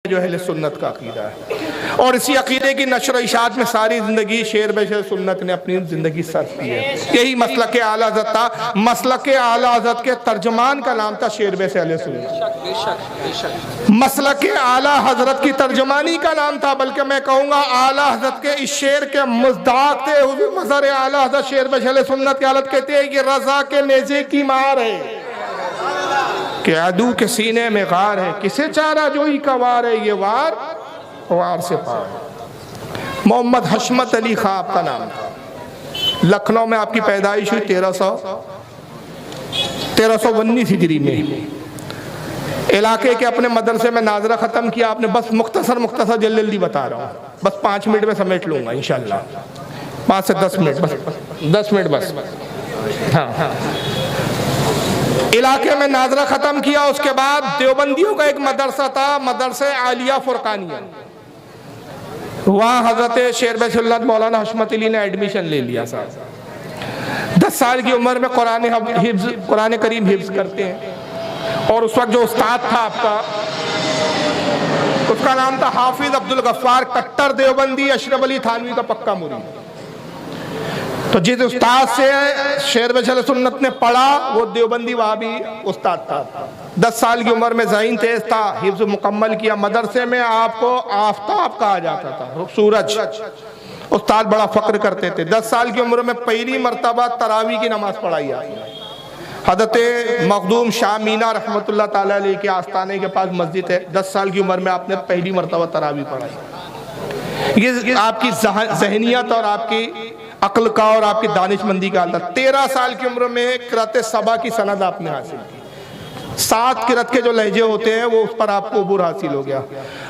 जो अहले सुन्नत का अकीदा है। और इसी अकीदे की नशर व इशाअत में सारी ज़िंदगी शेर बेशर सुन्नत ने अपनी ज़िंदगी सर्फ की है। यही मसलक आला हज़रत था। मसलक आला हज़रत के तर्जमान का नाम था शेर बेशर अहले सुन्नत। मसलक आला हज़रत की तर्जमानी का नाम था, बल्कि मैं कहूँगा आला हज़रत के इस शेर के मुज़दाक़ थे हुज़ूर मज़हर आला हज़रत शेर बेशर अहले सुन्नत की हालत कहते हैं कि रज़ा के नेज़े की मार है कि अदू के सीने में गार है, किसे चारा जो ही का वार है, ये वार वार से पार। मोहम्मद हशमत अली खां आपका नाम था। लखनऊ में आपकी पैदाइश हुई 1319 हिजरी में। इलाके के अपने मदरसे में नाजरा ख़त्म किया आपने। बस मुख्तसर जल्दी जल्दी बता रहा हूँ, बस 5 मिनट में समेट लूँगा इंशाल्लाह। 5 से 10 मिनट बस, 10 मिनट बस। हाँ, इलाके में नाजरा ख़त्म किया। उसके बाद देवबंदियों का एक मदरसा था, मदरसे आलिया फुरकानिया। वहाँ हज़रत शेर बेशर मौलाना हशमत अली ने एडमिशन ले लिया। साहब 10 साल की उम्र में कुरान करीम हिफ्ज़ करते हैं। और उस वक्त जो उस्ताद था आपका, उसका नाम था हाफिज अब्दुल गफ्फार, कट्टर देवबंदी, अशरफ अली थानवी का पक्का मुरीद। तो जिस उस्ताद से शेर बेशर सुन्नत ने पढ़ा वो देवबंदी वहाबी उस्ताद था। 10 साल की उम्र में ज़हीन तेज था, हिफ्ज़ मुकम्मल किया। मदरसे में आपको आफताब कहा जाता था, सूरज। उस्ताद बड़ा फ़ख्र करते थे। 10 साल की उम्र में पहली मरतबा तरावी की नमाज़ पढ़ाई आपने। हज़रत मखदूम शाह मीना रहमतुल्लाह ताला अलैह के आस्थाने के पास मस्जिद है। 10 साल की उम्र में आपने पहली मरतबा तरावी पढ़ाई। ये आपकी ज़हनियत और आपकी अक्ल का और आपकी दानिशमंदी का हालत। 13 साल की उम्र में क़िरात सबा की सनद आपने हासिल की। 7 क़िरात के जो लहजे होते हैं वो उस पर आपको अबूर हासिल हो गया।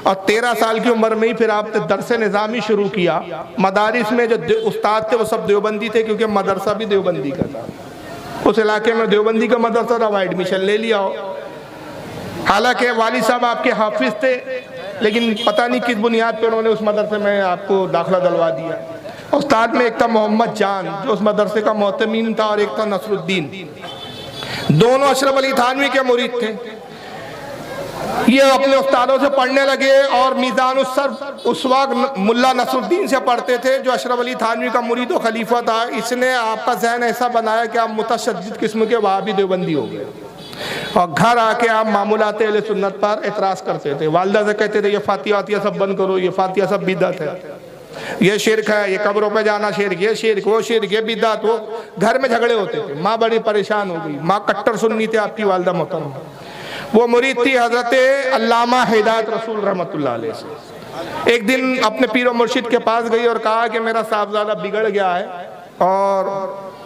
और 13 साल की उम्र में ही फिर आपने दरस निज़ामी शुरू किया। मदारिस में जो उस्ताद थे वो सब देवबंदी थे, क्योंकि मदरसा भी देवबंदी का था। उस इलाके में देवबंदी का मदरसा था, वहाँ एडमिशन ले लिया हो। हालांकि वालिद साहब आपके हाफिज थे, लेकिन पता नहीं किस बुनियाद पर उन्होंने उस मदरसे में आपको दाखिला दिलवा दिया। उस्ताद में एक था मोहम्मद जान जो उस मदरसे का मोहतमीम था, और एक था नसरुद्दीन। दोनों अशरफ अली थानवी के मुरीद थे। ये अपने उस्तादों से पढ़ने लगे और मीज़ान उस-सर्फ उस वक्त मुल्ला नसरुद्दीन से पढ़ते थे, जो अशरफ अली थानवी का मुरीद और खलीफा था। इसने आपका जहन ऐसा बनाया कि आप मुतशद्दिद किस्म के वहाबी देवबंदी हो गए, और घर आके आप मामूलात अहले सुन्नत पर एतराज़ करते थे। वालिदा से कहते थे ये फातिहा सब बंद करो, ये फातिहा सब बिदअत है, ये शिरक है, ये कब्रों पे जाना शिरक, ये शिरक, वो शिरक, ये बिदअत। वो घर में झगड़े होते थे। माँ बड़ी परेशान हो गई। माँ कट्टर सुन्नी थी आपकी वालिदा मोहतरम। वो मुरीद थी हज़रत अल्लामा हिदायत रसूल रहमतुल्लाह अलैह से। एक दिन अपने पीर मुर्शिद के पास गई और कहा कि मेरा साहबजादा बिगड़ गया है और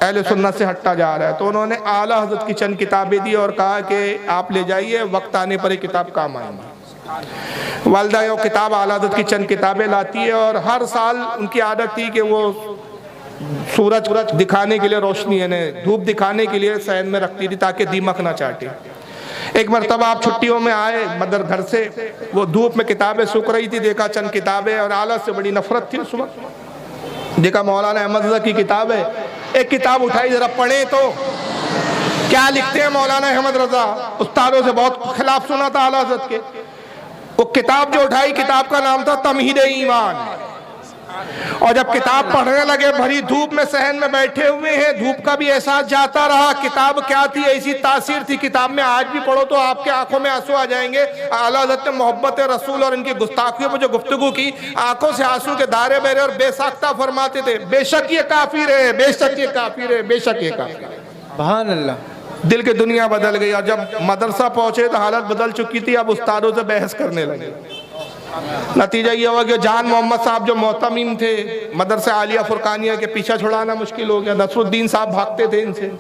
अहले सुन्नत से हटता जा रहा है। तो उन्होंने आला हज़रत की चंद किताबें दी और कहा कि आप ले जाइए, वक्त आने पर ये किताब काम आएंगी। वालिदा वो किताब आला हज़रत की चंद किताबें लाती है, और हर साल उनकी आदत थी कि वो सूरज दिखाने के लिए, रोशनी यानी धूप दिखाने के लिए सहन में रखती थी ताकि दीमक ना चाटे। एक मरतबा आप छुट्टियों में आए मदर घर से, वो धूप में किताबें सूख रही थी, देखा चंद किताबें, और आला से बड़ी नफरत थी उस वक्त। देखा मौलाना अहमद रज़ा की किताब है, एक किताब उठाई, जरा पढ़े तो क्या लिखते हैं मौलाना अहमद रज़ा। उस्तादों से बहुत खिलाफ सुना था आला हज़रत के। वो किताब जो उठाई, किताब का नाम था तमहीद ईमान। और जब किताब पढ़ने लगे, भरी धूप में सहन में बैठे हुए हैं, धूप का भी एहसास जाता रहा। किताब क्या थी, ऐसी तासीर थी किताब में, आज भी पढ़ो तो आपके आंखों में आंसू आ जाएंगे। आला हज़रत ने मोहब्बत रसूल और इनकी गुस्ताखियों पर जो गुफ्तगू की, आंखों से आंसू के धारे बह रहे और बेसाख्ता फरमाते थे, बेशक ये काफिर है, बेशक ये काफिर है, बेशक ये काफिर है। सुभान अल्लाह। दिल की दुनिया बदल गई। और जब मदरसा पहुंचे तो हालत बदल चुकी थी। अब उस्तादों से बहस करने लगे। नतीजा ये हुआ कि जान मोहम्मद साहब जो मोहतमीम थे मदरसे आलिया फुरकानिया के, पीछा छुड़ाना मुश्किल हो गया। नसरुद्दीन साहब भागते थे इनसे,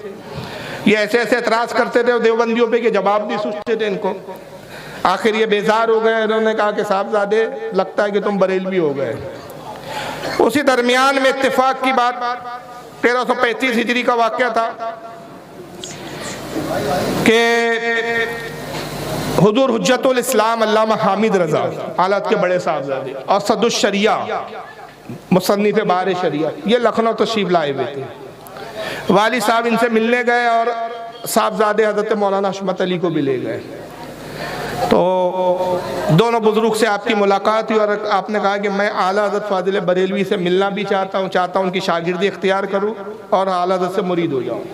ये ऐसे ऐसे एतराज़ करते थे देवबंदियों पे कि जवाब नहीं सूझते थे इनको। आखिर ये बेजार हो गए। इन्होंने कहा कि साहबजादे लगता है कि तुम बरेलवी हो गए। उसी दरमियान में इत्तेफाक की बात 1335 हिजरी का वाक़या था कि हुजूर हुज्जतुल इस्लाम अल्लामा हामिद रज़ा आलत के बड़े साहबजादे और सदुश शरिया मुसन्निफ़ बार शरिया, ये लखनऊ तशरीफ लाए हुए थे। वाली साहब इनसे मिलने गए और साहबजादे हज़रत मौलाना हशमत अली को भी ले गए। तो दोनों बुजुर्ग से आपकी मुलाकात हुई और आपने कहा कि मैं आला हज़रत फ़ाज़िल बरेलवी से मिलना भी चाहता हूँ उनकी शागिर्दी इख्तियार करूँ और आला हज़रत से मुरीद हो जाऊँ।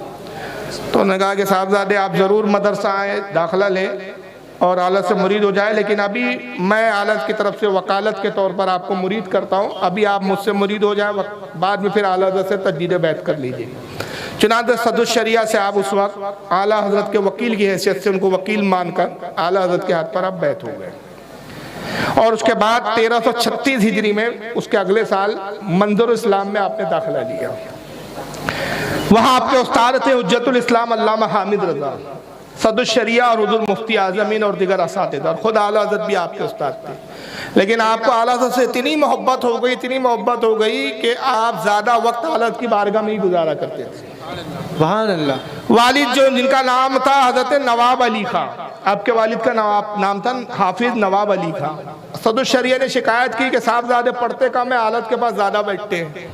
तो उन्होंने कहा कि साहबजादे आप ज़रूर मदरसा आए, दाखिला लें और आला से मुरीद हो जाए, लेकिन अभी मैं आला की तरफ से वकालत के तौर पर आपको मुरीद करता हूँ, अभी आप मुझसे मुरीद हो जाए, बाद में फिर आला हज़रत से तजदीद बैत कर लीजिए। चुनांचे सदुस शरिया से आप उस वक्त आला हज़रत के वकील की हैसियत से उनको वकील मानकर आला हज़रत के हाथ पर आप बैत हो गए। और उसके बाद 1336 हिजरी में उसके अगले साल मंज़र इस्लाम में आपने दाखिला लिया। वहाँ आपके उस्ताद थे हुज्जतुल इस्लाम अल्लामा हामिद रज़ा, सदुस शरिया और हुज़ूर मुफ्ती आज़मीन और दिगर असातिज़ा, और ख़ुद आला हज़रत भी आपके उस्ताद थे। लेकिन आपको आला हज़रत से इतनी मोहब्बत हो गई कि आप ज़्यादा वक्त आला हज़रत की बारगाह में ही गुजारा करते थे। सुभान अल्लाह। वालिद जो जिनका नाम था हज़रत नवाब अली खां, आपके वालिद का नाम था हाफिज नवाब अली खां, सदुस शरिया ने शिकायत की कि साहबजादे पढ़ते कम है, आला हज़रत के पास ज़्यादा बैठते हैं।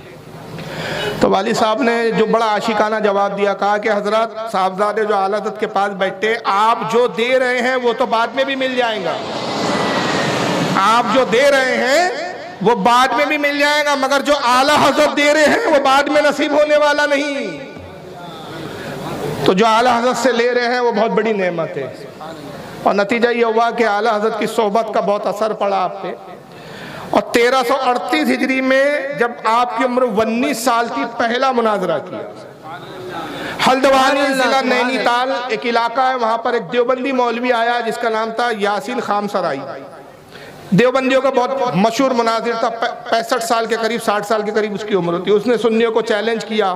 तो वालिद साहब ने जो बड़ा आशिकाना जवाब दिया, कहा कि हजरत साहबजादे जो आला हज़रत के पास बैठे, आप जो दे रहे हैं वो तो बाद में भी मिल जाएगा, आप जो दे रहे हैं वो बाद में भी मिल जाएगा, मगर जो आला हज़रत दे रहे हैं वो बाद में नसीब होने वाला नहीं। तो जो आला हज़रत से ले रहे हैं वो बहुत बड़ी नेमत है। और नतीजा ये हुआ कि आला हज़रत की सोहबत का बहुत असर पड़ा आप पे। और 1338 हिजरी में जब आपकी उम्र 19 साल की, पहला मुनाजरा किया हल्द्वानी जिला नैनीताल एक इलाका है, वहाँ पर एक देवबंदी मौलवी आया जिसका नाम था यासीन खामसराई। देवबंदियों का बहुत मशहूर मुनाजिर था, 65 साल के करीब, 60 साल के करीब उसकी उम्र थी। उसने सुन्नियों को चैलेंज किया।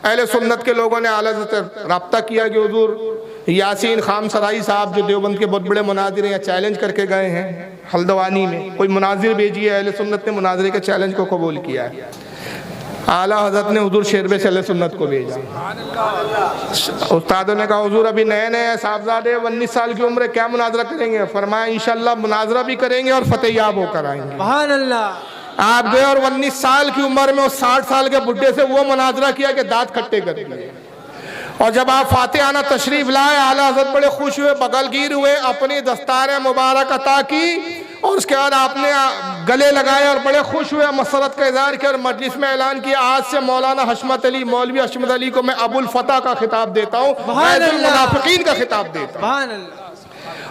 अहले सुन्नत के लोगों ने आला हज़रत से रब्ता किया कि हुजूर यासीन खामसराई साहब जो देवबंद के बहुत बड़े मुनाजिर हैं, चैलेंज करके गए हैं हल्द्वानी में, कोई मुनाजिर भेजिए। अहले सुन्नत ने मुनाजिरे के चैलेंज को कबूल किया है। आला हज़रत ने हुजूर शेरबे से अहले सुन्नत को भेजा। उस्तादों ने कहा हुजूर अभी नए नए साहबजादे, 19 साल की उम्र, क्या मुनाजरा करेंगे? फरमाया इंशाअल्लाह मुनाजरा भी करेंगे और फतेह याब होकर आएंगे। सुभान अल्लाह। आप गए और 19 साल की उम्र में उस 60 साल के बुढ़े से वो मुनाजरा किया कि दांत खट्टे कर दिए। और जब आप फातिहाना तशरीफ लाए, आला हज़रत बड़े खुश हुए, बगलगीर हुए, अपनी दस्तार मुबारक अता की और उसके बाद आपने गले लगाए और बड़े खुश हुए, मसरत का इज़हार किया और मजलिस में ऐलान किया, आज से मौलाना हशमत अली, मौलवी हशमत अली को मैं अबुल फतह का खिताब देता हूँ, मुनाफिकीन का खिताब देता हूँ।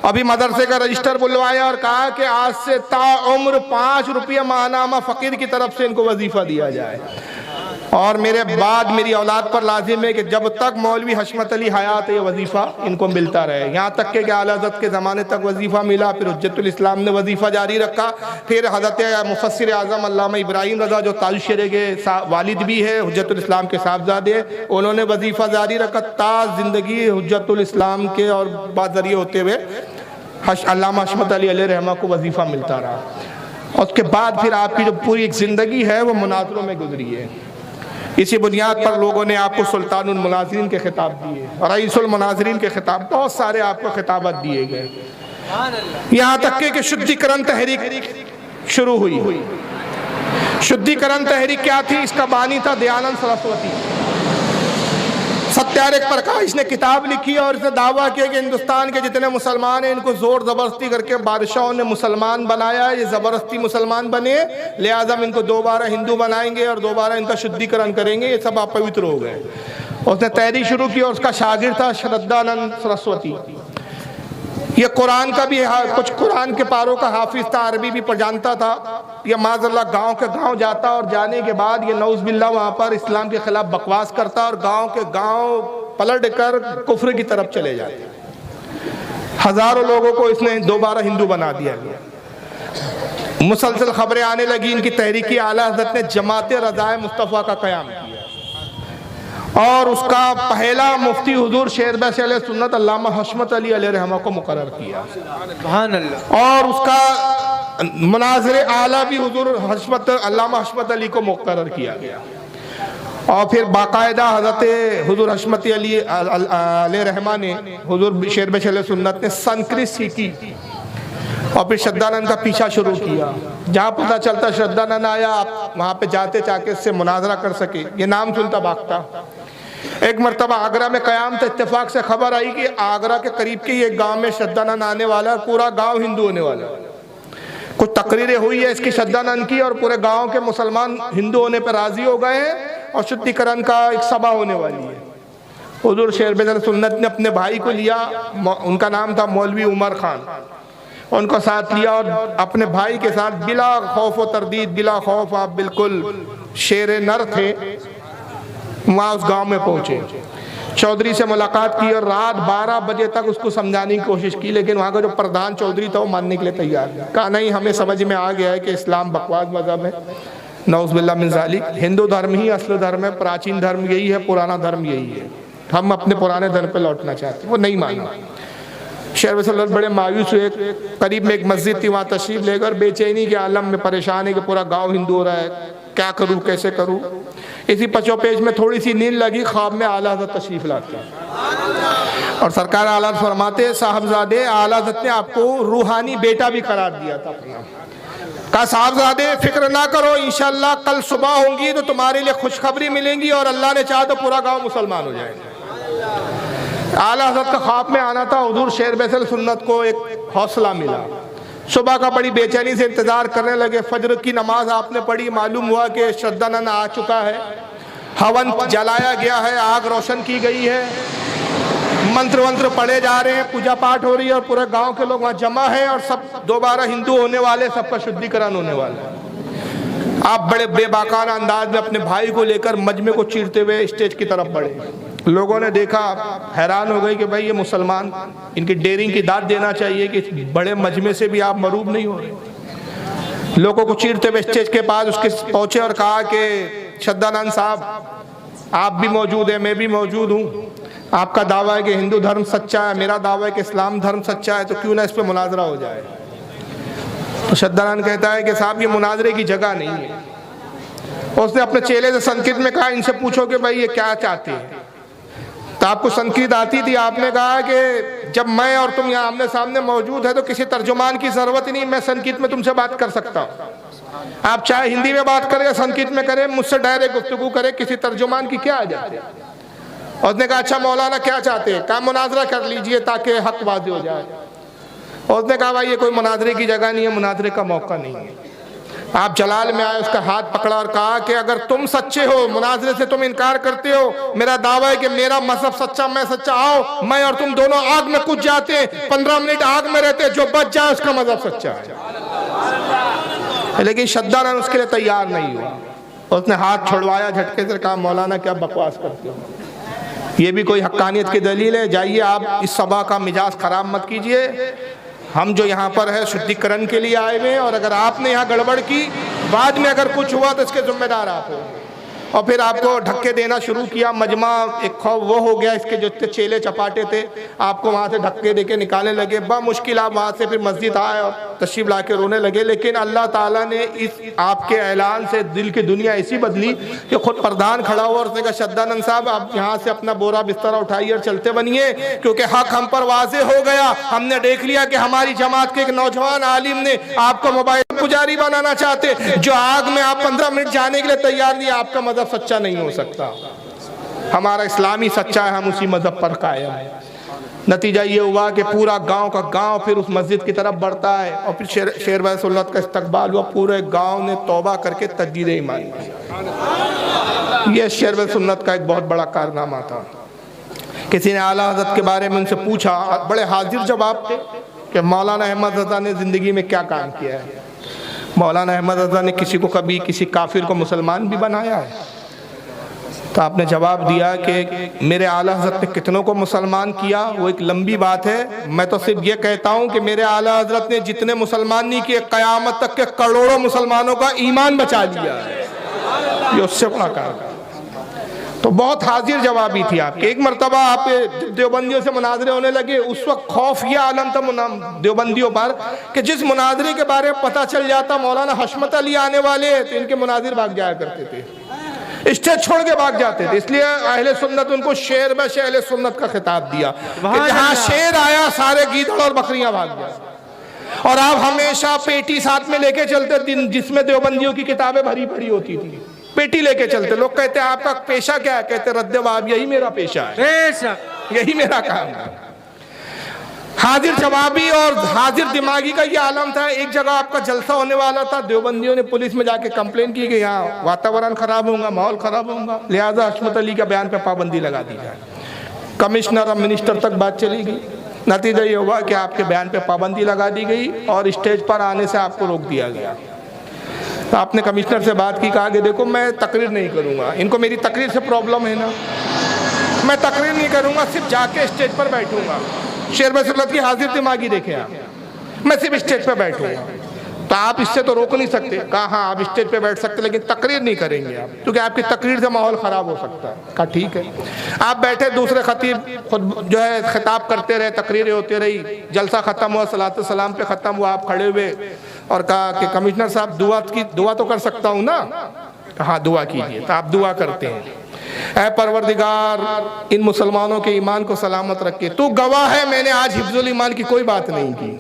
अभी मदरसे का रजिस्टर बुलवाया और कहा कि आज से ताउम्र 5 रुपया माहनामा फ़कीर की तरफ से इनको वजीफ़ा दिया जाए। और मेरे बाद मेरी औलाद पर लाजिम है कि जब तक मौलवी हशमत अली हयात है ये वजीफ़ा इनको मिलता रहे। यहाँ तक कि आला हज़रत के ज़माने तक वजीफ़ा मिला, फिर हुज्जतुल इस्लाम ने वजीफ़ा जारी रखा, फिर हज़रत मुफस्सिर आज़म अल्लामा इब्राहिम रज़ा जो ताज शरे के वालिद भी है, हुज्जतुल इस्लाम के साहबजादे, उन्होंने वजीफ़ा जारी रखा ताज ज़िंदगी हुज्जतुल इस्लाम के और बाज़रिए होते हुए अल्लामा हशमत अली अलैहि रहमा को वजीफ़ा मिलता रहा। और उसके बाद फिर आपकी जो पूरी एक ज़िंदगी है वो मुनाज़रों में गुजरी है। इसी बुनियाद पर लोगों ने आपको सुल्तानुल मुनाज़िरीन के खिताब दिए, रईसुल मुनाज़िरीन के खिताब, बहुत सारे आपको खिताबत दिए गए। यहाँ तक कि शुद्धिकरण तहरीक शुरू हुई। शुद्धिकरण तहरीक क्या थी? इसका बानी था दयानंद सरस्वती। सत्याग्रह प्रकाश ने किताब लिखी और इसने दावा किया कि हिंदुस्तान के जितने मुसलमान हैं इनको जोर ज़बरदस्ती करके बादशाहों ने मुसलमान बनाया है, ये ज़बरदस्ती मुसलमान बने, लिहाजा हम इनको दोबारा हिंदू बनाएंगे और दोबारा इनका शुद्धिकरण करेंगे, ये सब अपवित्र हो गए। उसने तहरीक शुरू की और उसका शागिर्द था श्रद्धानंद सरस्वती। ये कुरान का भी कुछ कुरान के पारों का हाफिज था, अरबी भी जानता था। ये माज़अल्लाह गांव के गांव जाता और जाने के बाद ये नौज़ बिल्लाह वहाँ पर इस्लाम के खिलाफ बकवास करता और गांव के गांव पलट कर कुफ्र की तरफ चले जाते। हज़ारों लोगों को इसने दोबारा हिंदू बना दिया गया। मुसलसल खबरें आने लगी इनकी तहरीकी। आला हज़रत ने जमात रज़ाए मुस्तफ़ा का क़याम किया और उसका पहला मुफ्ती हुजूर शेरबे से अहले सुन्नत अल्लामा हशमत अली अलैहि रहमा को मुकर्रर किया। सुभान अल्लाह। और उसका मुनाज़िर आला भी हुजूर अल्लामा हशमत अली को मुकर्रर किया गया। और फिर बाकायदा हज़रत हुजूर हशमत अली अलैहि रहमा ने हुजूर शेरबे से अहले सुन्नत ने संस्कृत सीखी और फिर श्रद्धानंद का पीछा शुरू किया। जहाँ पता चलता श्रद्धानंद आया, आप वहाँ पे जाते चाके इससे मुनाजरा कर सके, ये नाम सुनता भागता। एक मरतबा आगरा में क़यामत इत्तेफाक से खबर आई कि आगरा के करीब के ही एक गांव में श्रद्धानंद आने वाला है, पूरा गांव हिंदू होने वाला है। कुछ तकरीरें हुई है इसकी श्रद्धानंद की, और पूरे गांव के मुसलमान हिंदू होने पर राजी हो गए हैं और शुद्धिकरण का एक सभा होने वाली है। हुजूर शेर बेदर सुन्नत ने अपने भाई को लिया, उनका नाम था मौलवी उमर खान, उनको साथ लिया और अपने भाई के साथ बिला खौफ व तरदीद, बिला खौफ, आप बिल्कुल शेर नर थे, वहाँ उस गांव में पहुंचे। चौधरी से मुलाकात की और रात 12 बजे तक उसको समझाने की कोशिश की, लेकिन वहाँ का जो प्रधान चौधरी था वो मानने के लिए तैयार नहीं। कहा नहीं, हमें समझ में आ गया है कि इस्लाम बकवास मजहब है, नौज़ुबिल्लाह मिन ज़ालिक। हिंदू धर्म ही असल धर्म है, प्राचीन धर्म यही है, पुराना धर्म यही है, हम अपने पुराने धर्म पे लौटना चाहते हैं। वो नहीं माना। शेर वसल्लम बड़े मायूस हुए, करीब में एक मस्जिद थी, वहाँ तशरीफ लेकर बेचैनी के आलम में परेशान है कि पूरा गाँव हिंदू हो रहा है, क्या करूँ, कैसे करूँ। इसी पचोपेश में थोड़ी सी नींद लगी, ख्वाब में आला हज़रत तशरीफ लाते हैं और सरकार आला हज़रत फरमाते, साहबजादे आला हज़रत ने आपको रूहानी बेटा भी करार दिया था अपना। कहा साहबजादे फिक्र ना करो, इंशाअल्लाह कल सुबह होंगी तो तुम्हारे लिए खुशखबरी मिलेंगी और अल्लाह ने चाहा तो पूरा गांव मुसलमान हो जाएगा। आला हज़रत का ख्वाब में आना था। हुजूर शेर बेसल सुन्नत को एक हौसला मिला। सुबह का बड़ी बेचैनी से इंतजार करने लगे। फजर की नमाज आपने पढ़ी, मालूम हुआ कि श्रद्धानंद आ चुका है, हवन जलाया गया है, आग रोशन की गई है, मंत्र वंत्र पढ़े जा रहे हैं, पूजा पाठ हो रही है और पूरे गांव के लोग वहाँ जमा हैं और सब दोबारा हिंदू होने वाले, सबका शुद्धिकरण होने वाला है। आप बड़े बेबाकाना अंदाज में अपने भाई को लेकर मजमे को चीरते हुए स्टेज की तरफ बढ़े। लोगों ने देखा, हैरान हो गए कि भाई ये मुसलमान, इनकी डेयरिंग की दाद देना चाहिए कि बड़े मजमे से भी आप मरूब नहीं हो रहे। लोगों को चीरते हुए स्टेज के पास उसके पहुंचे और कहा कि श्रद्धानंद साहब, आप भी मौजूद है, मैं भी मौजूद हूँ, आपका दावा है कि हिंदू धर्म सच्चा है, मेरा दावा है कि इस्लाम धर्म सच्चा है, तो क्यों ना इस पर मुनाजरा हो जाए। तो श्रद्धानंद कहता है कि साहब ये मुनाजरे की जगह नहीं है। उसने अपने चेले से संस्कृत में कहा, इनसे पूछो कि भाई ये क्या चाहते हैं। तो आपको संस्कृत आती थी, आपने कहा कि जब मैं और तुम यहाँ आमने सामने मौजूद है तो किसी तर्जुमान की जरूरत ही नहीं, मैं संस्कृत में तुमसे बात कर सकता हूँ। आप चाहे हिंदी में बात करें या संस्कृत में करें, मुझसे डायरेक्ट गुफ्तगू करें, किसी तर्जुमान की क्या आ जाती है। उसने कहा अच्छा मौलाना क्या चाहते हैं। कहा मुनाजरा कर लीजिए ताकि हक वाज़ेह हो जाए। उसने कहा भाई ये कोई मुनाजरे की जगह नहीं है, मुनाजरे का मौका नहीं है। आप जलाल में आए, उसका हाथ पकड़ा और कहा कि अगर तुम सच्चे हो, मुनाजरे से तुम इनकार करते हो, मेरा दावा है कि मेरा मजहब सच्चा, मैं सच्चा, आओ मैं और तुम दोनों आग में कूद जाते हैं, 15 मिनट आग में रहते हैं, जो बच जाए उसका मजहब सच्चा है। लेकिन श्रद्धानंद उसके लिए तैयार नहीं हुआ। उसने हाथ छुड़वाया झटके से, कहा मौलाना क्या बकवास करते हो, ये भी कोई हक्कानियत की दलील है, जाइए आप इस सभा का मिजाज खराब मत कीजिए, हम जो यहाँ पर है शुद्धिकरण के लिए आए हुए हैं और अगर आपने यहाँ गड़बड़ की, बाद में अगर कुछ हुआ तो इसके जिम्मेदार आप हो। और फिर आपको धक्के देना शुरू किया। मजमा एक खौफ वो हो गया, इसके जो चेले चपाटे थे आपको वहाँ से धक्के देके निकालने लगे। बड़ा मुश्किल आप वहाँ से फिर मस्जिद आए और तशरीफ ला के रोने लगे। लेकिन अल्लाह ताला ने इस आपके ऐलान से दिल की दुनिया ऐसी बदली कि खुद प्रधान खड़ा हुआ और उसने कहा श्रद्धानंद साहब आप यहाँ से अपना बोरा बिस्तरा उठाइए और चलते बनिए, क्योंकि हक हम पर वाज़ेह हो गया। हमने देख लिया कि हमारी जमात के एक नौजवान आलिम ने आपको मोबाइल पुजारी बनाना चाहते, जो आग में आप 15 मिनट जाने के लिए तैयार नहीं, आपका मजहब सच्चा नहीं हो सकता। हमारा इस्लामी सच्चा है, हम उसी मजहब पर कायम है। नतीजा ये हुआ कि पूरा गांव का गांव फिर उस मस्जिद की तरफ बढ़ता है और फिर शेर बाज़ सुन्नत का इस्तकबाल हुआ। पूरे गांव ने तौबा करके तजदीद ईमान की। यह शेर बाज़ सुन्नत का एक बहुत बड़ा कारनामा था। किसी ने आला हज़रत के बारे में उनसे पूछा, बड़े हाजिर जवाब थे कि मौलाना अहमद रज़ा ने ज़िंदगी में क्या काम किया है। मौलाना अहमद रज़ा ने किसी को कभी किसी काफिर को मुसलमान भी बनाया है? तो आपने जवाब दिया कि मेरे आला हज़रत ने कितनों को मुसलमान किया वो एक लंबी बात है, मैं तो सिर्फ ये कहता हूँ कि मेरे आला हज़रत ने जितने मुसलमान नहीं किए, क़यामत तक के करोड़ों मुसलमानों का ईमान बचा दिया है। ये उससे बड़ा काम। तो बहुत हाजिर जवाबी थी आपके। एक मरतबा आप देवबंदियों से मुनाजरे होने लगे, उस वक्त खौफ यह आलम था देवबंदियों पर कि जिस मुनाजरे के बारे में पता चल जाता मौलाना हशमत अली आने वाले तो इनके मुनाजिर भाग जाया करते थे, स्टेज छोड़ के भाग जाते थे। इसलिए अहले सुन्नत उनको शेर बश अहले सुन्नत का खिताब दिया कि जहाँ शेर आया सारे गीदड़ और बकरियां भाग गए। और आप हमेशा पेटी साथ में लेके चलते, जिसमें देवबंदियों की किताबें भरी पड़ी होती थी। पेटी लेके चलते। लोग कहते हैं आपका पेशा क्या है? कहते रद्द वाब, यही मेरा पेशा है, बेशक यही मेरा काम है। हाजिर जवाबी और हाजिर दिमागी का ये आलम था। एक जगह आपका जलसा होने वाला था, देवबंदियों ने पुलिस में जाके कंप्लेन की कि यहाँ वातावरण खराब होगा, माहौल खराब होगा, लिहाजा हशमत अली के बयान पे पाबंदी लगा दी जाए। कमिश्नर और मिनिस्टर तक बात चली गई। नतीजा ये हुआ कि आपके बयान पे पाबंदी लगा दी गई और स्टेज पर आने से आपको रोक दिया गया। तो आपने कमिश्नर से बात की, कहा कि देखो मैं तकरीर नहीं करूँगा, इनको मेरी तकरीर से प्रॉब्लम है ना, मैं तकरीर नहीं करूँगा, सिर्फ जाके स्टेज पर बैठूंगा। शेर बसरत की हाजिर दिमागी देखे आप, मैं सिर्फ स्टेज पे बैठूंगा। तो आप इससे तो रोक नहीं सकते। कहा हाँ आप स्टेज पे बैठ सकते लेकिन तकरीर नहीं करेंगे आप, क्योंकि आपकी तकरीर से माहौल ख़राब हो सकता है। कहा ठीक है। आप बैठे, दूसरे खतीब खुद जो है खिताब करते रहे, तकरीरें होती रही, जलसा ख़त्म हुआ, सलातो सलाम पे ख़त्म हुआ, आप खड़े हुए और कहा कि कमिश्नर साहब दुआ तो कर सकता हूँ ना? हाँ दुआ कीजिए। तो आप दुआ करते हैं, ऐ परवरदिगार इन मुसलमानों के ईमान को सलामत रखे। तू गवाह है मैंने आज हिफ्जुल ईमान की कोई बात नहीं की,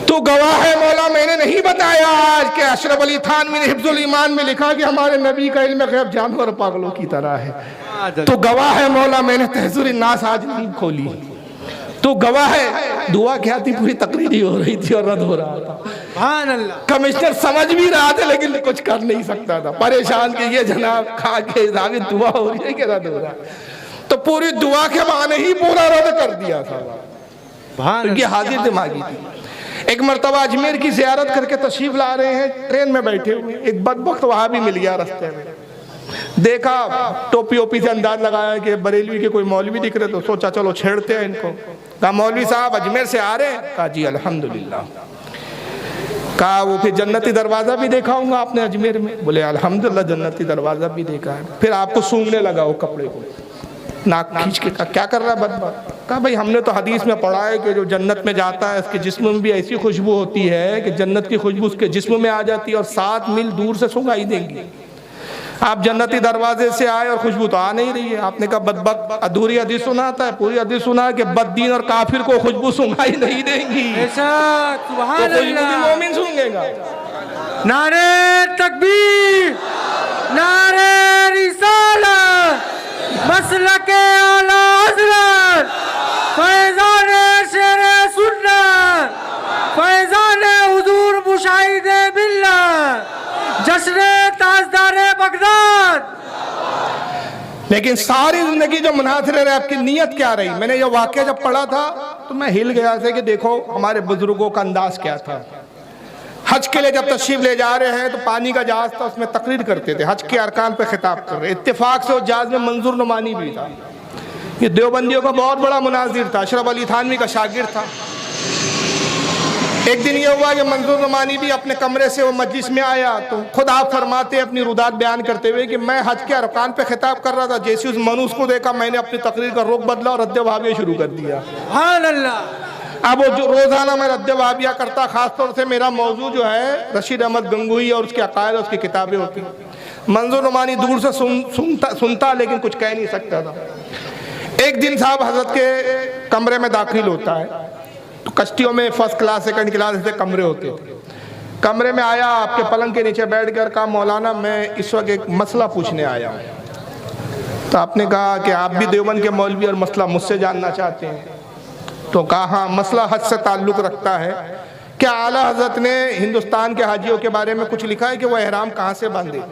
तू गवाह है मौला मैंने नहीं बताया आज कि अशरफ अली थानवी ने हिफ्जुल ईमान में लिखा कि हमारे नबी का इल्म गैब जानवर पागलों की तरह है। तू गवाह है मौला मैंने तहज़ुर नास आज नहीं खोली। तू गवाह है। दुआ क्या थी? पूरी तकरीर हो रही थी और रद्द हो रहा था। सुभान अल्लाह। कमिश्नर समझ भी रहा था लेकिन कुछ कर नहीं सकता था, परेशान कि ये जनाब खा के दुआ हो रही है कि रद्द हो रहा है। तो पूरी दुआ के बहाने ही पूरा रद्द कर दिया था। तो ये हाजिर दिमागी थी। एक मरतबा अजमेर की ज़ियारत करके तशरीफ ला रहे हैं, ट्रेन में बैठे हुए, एक बदबख्त वहाँ भी मिल गया रास्ते में। देखा टोपी ओपी से अंदाज लगाया कि बरेलवी के कोई मौलवी दिख रहे, तो सोचा चलो छेड़ते हैं इनको। कहा मौलवी साहब अजमेर से आ रहे हैं? कहा जी अल्हम्दुलिल्लाह। कहा वो फिर जन्नती दरवाज़ा भी देखा होगा आपने अजमेर में? बोले अल्हम्दुलिल्लाह जन्नती दरवाज़ा भी देखा है। फिर आपको सूंघने लगा वो कपड़े को, नाक खींच के। कहा क्या कर रहा है बदबख्त? कहा भाई हमने तो हदीस में पढ़ा है कि जो जन्नत में जाता है उसके जिस्म में भी ऐसी खुशबू होती है कि जन्नत की खुशबू उसके जिस्म में आ जाती है और 7 मील दूर से सुंघाई देंगी। आप जन्नती दरवाजे से आए और खुशबू तो आ नहीं रही है। आपने कहा बदबख्त अधूरी हदीस सुनाता है, पूरी हदीस सुना है कि बददीन और काफिर को खुशबू सुंघाई नहीं देंगी, सुभान तो खुशबू भी मोमिन सूंघेगा। नारे तकबीर, नारे रिसालत, मसलके आला हज़रत, फैज़ाने शेरे सुन्नत, फैज़ाने हुजूर मुशाहिदे बिल्लाह, जश्ने ताजदारे बगदाद। लेकिन सारी जिंदगी जो मुनासिर रहे, आपकी नीयत क्या रही? मैंने ये वाक़या जब पढ़ा था तो मैं हिल गया था कि देखो हमारे बुजुर्गों का अंदाज क्या था। हज के लिए जब तशरीफ ले जा रहे हैं तो पानी का जहाज था, उसमें तकरीर करते थे, हज के अरकान पे खिताब कर रहे। इत्तेफाक से उस जहाज में मंजूर नुमानी भी था। ये देवबंदियों का बहुत बड़ा मुनाजिर था, अशरफ अली थानवी का शागिर्द था। एक दिन ये हुआ कि मंजूर नुमानी भी अपने कमरे से वो मजलिस में आया तो खुद आप फरमाते अपनी रुदात बयान करते हुए कि मैं हज के अरकान पे खिताब कर रहा था, जैसे उस मनुष को देखा मैंने अपनी तकरीर का रुख बदला और रद्द वाबिया शुरू कर दिया। सुभान अल्लाह। अब वो जो रोज़ाना मैं रद्द वाबिया करता, ख़ासतौर से मेरा मौजू जो है रशीद अहमद गंगोही और उसके अकायद उसकी किताबें होती। मंजूर नुमानी दूर से सुनता लेकिन कुछ कह नहीं सकता था। एक दिन साहब हजरत के कमरे में दाखिल होता है, तो कश्तियों में फर्स्ट क्लास सेकंड क्लास ऐसे कमरे होते थे। कमरे में आया, आपके पलंग के नीचे बैठ कर कहा मौलाना मैं इस वक्त एक मसला पूछने आया हूँ। तो आपने कहा कि आप भी देवबंद के मौलवी और मसला मुझसे जानना चाहते हैं? तो कहा हाँ, मसला हज से ताल्लुक़ रखता है। क्या आला हज़रत ने हिंदुस्तान के हाजियों के बारे में कुछ लिखा है कि वह एहराम कहाँ से बांधे?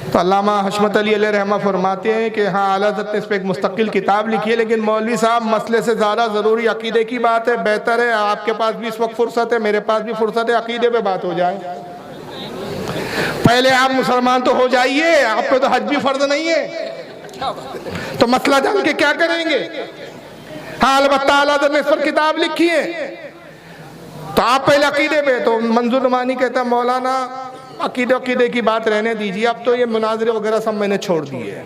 तो अल्लामा हशमत अली अलैहि रहमा फरमाते हैं कि हाँ आला हज़रत ने इस पर एक मुस्तकिल किताब लिखी है, लेकिन मौलवी साहब मसले से ज़्यादा ज़रूरी अकीदे की बात है। बेहतर है आपके पास भी इस वक्त फुर्सत है, मेरे पास भी फुर्सत है, अकीदे पे बात हो जाए। पहले आप मुसलमान तो हो जाइए, आप पे तो हज भी फ़र्ज नहीं है, तो मसला जान के क्या करेंगे? हाँ अलबत्ता आला हज़रत ने इस पर किताब लिखी है, तो आप पहले अकीदे पे। तो मंजूर नुमानी कहता है मौलाना अकीदे की बात रहने दीजिए, अब तो ये मुनाजरे वगैरह सब मैंने छोड़ दिए।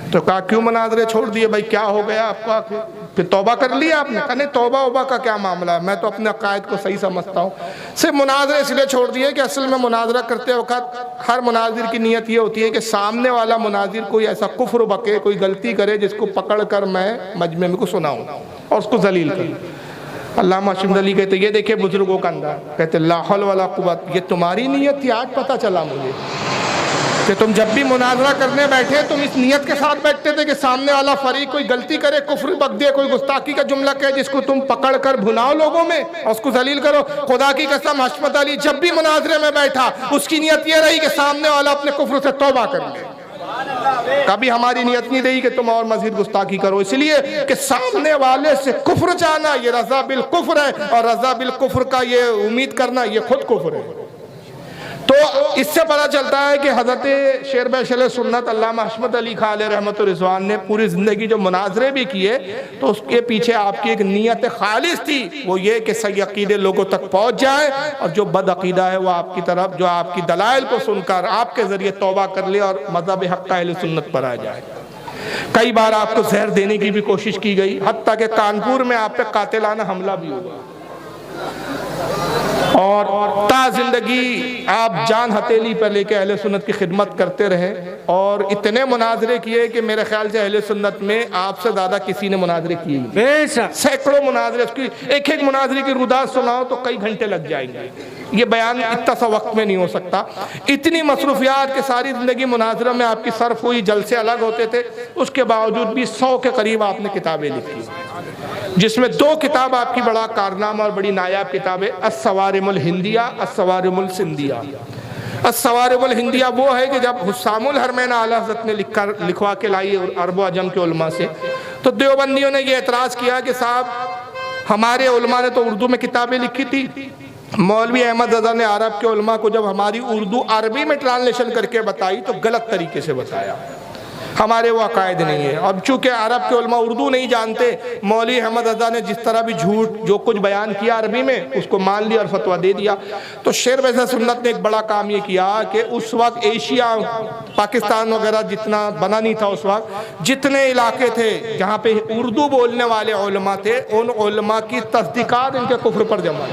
तो कहा क्यों मुनाजरे छोड़ दिए भाई, क्या हो गया आपको? फिर तौबा कर लिया आपने? कहा नहीं, तौबा वबा का क्या मामला है, मैं तो अपने अकायद को सही समझता हूँ। सिर्फ मुनाजरे इसलिए छोड़ दिए कि असल में मुनाजरा करते वक्त हर मुनाजिर की नीयत ये होती है कि सामने वाला मुनाजिर कोई ऐसा कुफ्र बके, कोई गलती करे जिसको पकड़ कर मैं मजमे में को सुनाऊँ और उसको जलील करूँ। अल्लामा हशमत अली कहते ये देखिए बुजुर्गों का अंदाज, कहते ला हौल वला कुव्वत, ये तुम्हारी नीयत थी आज पता चला मुझे। कि तुम जब भी मुनाजरा करने बैठे तुम इस नियत के साथ बैठते थे कि सामने वाला फरीक कोई गलती करे, कुफ्र बक दे, कोई गुस्ताखी का जुमला कहे जिसको तुम पकड़ कर भुनाओ लोगों में और उसको जलील करो। खुदा की कसम हशमत अली जब भी मुनाजरे में बैठा उसकी नियत ये रही कि सामने वाला अपने कुफ्र से तौबा कर ले। कभी हमारी नियत नहीं रही कि तुम और मजीद गुस्ताखी करो, इसलिए कि सामने वाले से कुफ्र चाहना ये रजा बिल कुफ्र है, और रजा बिल कुफ्र का ये उम्मीद करना ये खुद कुफ्र है। तो इससे पता चलता है कि हज़रत शेर बैशल सुन्नत अल्लामा हशमत अली खां अलैहि रहमत रिज़वान ने पूरी ज़िंदगी जो मुनाजरे भी किए तो उसके पीछे आपकी एक नीयत खालिस थी, वो ये कि सही अकीदे लोगों तक पहुँच जाए और जो बद अकीदा है वो आपकी तरफ, जो आपकी दलाइल को सुनकर आपके ज़रिए तौबा कर ले और मज़हब हक़ का अहले सुन्नत पर आ जाए। कई बार आपको जहर देने की भी कोशिश की गई, हत्ता कि कानपुर में आप पे कातिलाना हमला भी हुआ, और ता जिंदगी आप जान हथेली पर लेके अहले सुन्नत की खिदमत करते रहे और इतने मुनाजरे किए कि मेरे ख्याल से अहले सुन्नत में आपसे ज्यादा किसी ने मुनाजरे किए नहीं। सैकड़ों मुनाजरे, उसकी एक एक मुनाजरे की रुदात सुनाओ तो कई घंटे लग जाएंगे, ये बयान इतना सा वक्त में नहीं हो सकता। इतनी मसरूफियात के सारी जिंदगी मुनाजरा में आपकी सर्फ हुई, जलसे अलग होते थे, उसके बावजूद भी 100 के करीब आपने किताबें लिखी, जिसमें 2 किताब आपकी बड़ा कारनामा और बड़ी नायाब किताब है, अस्सवारिमुल हिंदिया, अस्सवारिमुल सिंधिया। अस्सवारिमुल हिंदिया वो है कि जब हुस्सामुल हरमैन आला हज़रत ने लिखवा के लाई अरब अजम के उलमा से, तो देवबंदियों ने ये एतराज़ किया कि साहब हमारे उलमा ने तो उर्दू में किताबें लिखी थी, मौलवी अहमद रज़ा ने अरब के उलमा को जब हमारी उर्दू अरबी में ट्रांसलेशन करके बताई तो गलत तरीके से बताया, हमारे वो अकायद नहीं है। अब चूंकि अरब के उलमा उर्दू नहीं जानते, मौलवी अहमद रज़ा ने जिस तरह भी झूठ जो कुछ बयान किया अरबी में उसको मान लिया और फतवा दे दिया। तो शेर बैशल सुन्नत ने एक बड़ा काम ये किया कि उस वक्त एशिया, पाकिस्तान वगैरह जितना बना नहीं था, उस वक्त जितने इलाके थे जहाँ पे उर्दू बोलने वाले उलमा थे, उन उलमा की तस्दीकात इनके कुफ्र पर जमा,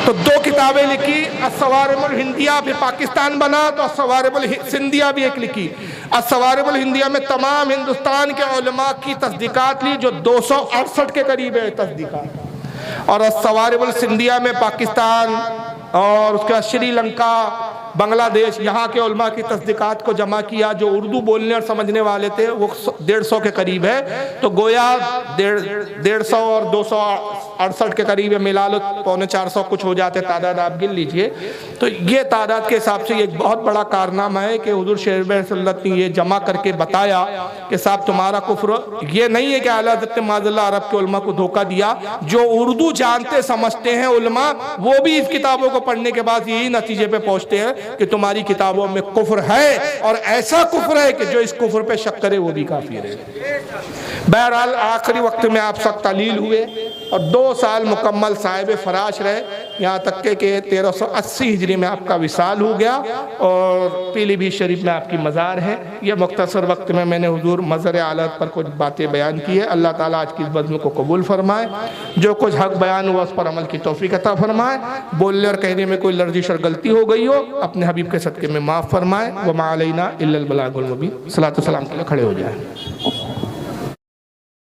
तो 2 किताबें लिखी, अस्सवारिमुल हिंदिया, फिर पाकिस्तान बना तो अस्सवारिमुल सिंधिया भी एक लिखी। अस्सवारिमुल हिंदिया में तमाम हिंदुस्तान के उलमा की तस्दीकात ली जो 268 के करीब है तस्दीकात, और अस्सवारिमुल सिंधिया में पाकिस्तान और उसके बाद श्रीलंका, बांग्लादेश, यहाँ के उलमा की तस्दीकात को जमा किया जो उर्दू बोलने और समझने वाले थे, वो 150 के करीब है। तो गोया 150 और 268 के करीब है, मिला लो 350 कुछ हो जाते, तादाद आप गिन लीजिए। तो ये तादाद के हिसाब से एक बहुत बड़ा कारनामा है कि हुजूर शेर बैशल सुन्नत ने ये जमा करके बताया कि साहब तुम्हारा कुफ्र ये नहीं है कि आला हज़रत माज़ल्लाह अरब के उलमा को धोखा दिया, जो उर्दू जानते समझते हैं उलमा वो भी इस किताबों को पढ़ने के बाद यही नतीजे पे पहुंचते हैं कि तुम्हारी किताबों में कुफ्र है, और ऐसा कुफ्र है कि जो इस कुफ्र पे शक करे वो भी काफिर है। बहरहाल आखिरी वक्त में आप सब तलील हुए और 2 साल मुकम्मल साहिब फराश रहे, यहाँ तक के 1380 हिजरी में आपका विसाल हो गया और पीलीभीत शरीफ में आपकी मज़ार है। यह मुख्तसर वक्त में मैंने हुजूर मज़र आलत पर कुछ बातें बयान की है। अल्लाह ताला आज की इस बज़्म को कबूल फरमाए, जो कुछ हक बयान हुआ उस पर अमल की तौफीक अता फरमाए, बोलने और कहने में कोई लर्जिश और गलती हो गई हो अपने हबीब के सदक़े में माफ़ फरमाए। व मा अलैना इल्लल बलागुल मुबीन। सलातो सलाम के लिए खड़े हो जाए।